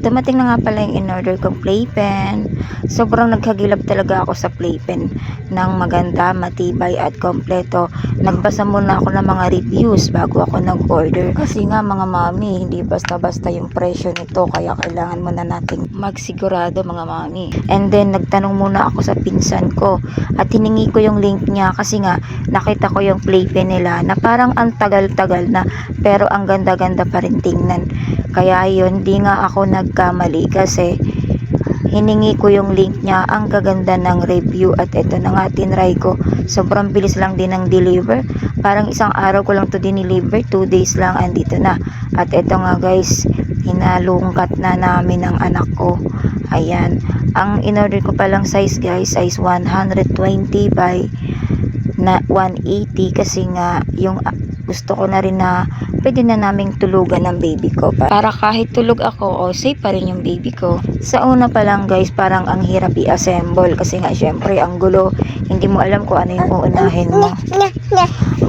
dumating na nga pala yung in-order kong playpen. Sobrang naghagilap talaga ako sa playpen ng maganda, matibay at kompleto. Nagbasa muna ako ng mga reviews bago ako nag-order. Kasi nga mga mami, hindi basta-basta yung presyo nito, kaya kailangan muna nating magsigurado mga mami. And then nagtanong muna ako sa pinsan ko at hiningi ko yung link niya kasi nga nakita ko yung playpen nila na parang ang tagal-tagal na pero ang ganda-ganda pa rin tingnan. Kaya yun, di nga ako nagkamali kasi hiningi ko yung link niya. Ang gaganda ng review at ito na nga tinry ko. Sobrang bilis lang din ng deliver. Parang isang araw ko lang to dineliver, 2 days lang andito na. At ito nga guys, hinalungkat na namin ng anak ko. Ayan, ang in-order ko palang size guys, size 120 by na 180 kasi nga yung gusto ko na rin na pwede na naming tulugan ng baby ko para kahit tulog ako o safe pa rin yung baby ko. Sa una pa lang guys, parang ang hirap i-assemble kasi nga syempre ang gulo, hindi mo alam kung ano yung uunahin mo.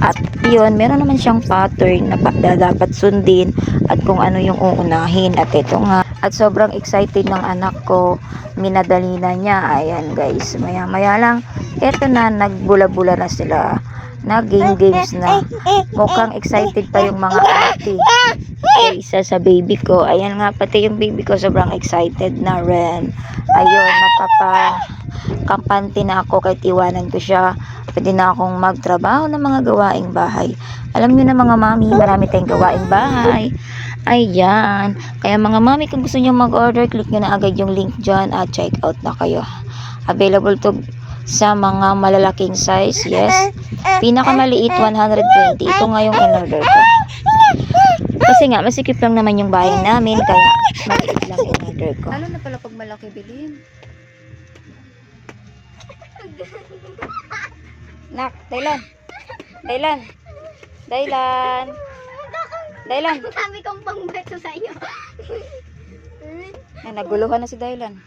At yun, meron naman siyang pattern na dapat sundin at kung ano yung uunahin. At ito nga, at sobrang excited ng anak ko, minadali na niya. Ayan guys, maya maya lang eto na, nagbula-bula na sila, nag-games na. Mukhang excited pa yung mga ate. Isa sa baby ko, ayan nga, pati yung baby ko sobrang excited na rin. Ayun, mapapakampante na ako kahit iwanan ko siya. Pwede na akong magtrabaho ng mga gawaing bahay. Alam nyo na mga mami, marami tayong gawaing bahay. Ayan, kaya mga mami, kung gusto nyo mag-order, click nyo na agad yung link dyan at check out na kayo. Available to sa mga malalaking size, yes. Pinakamaliit 120. Ito nga yung in-order ko. Kasi nga masikip lang naman yung bahay namin, kaya maliit lang in-order ko. Ano na pala pag malaki bilhin? Nak, Daylan. Daylan. Daylan. Daylan. Sabi kong pangbeto sa iyo. Ay, naguluhan na si Daylan.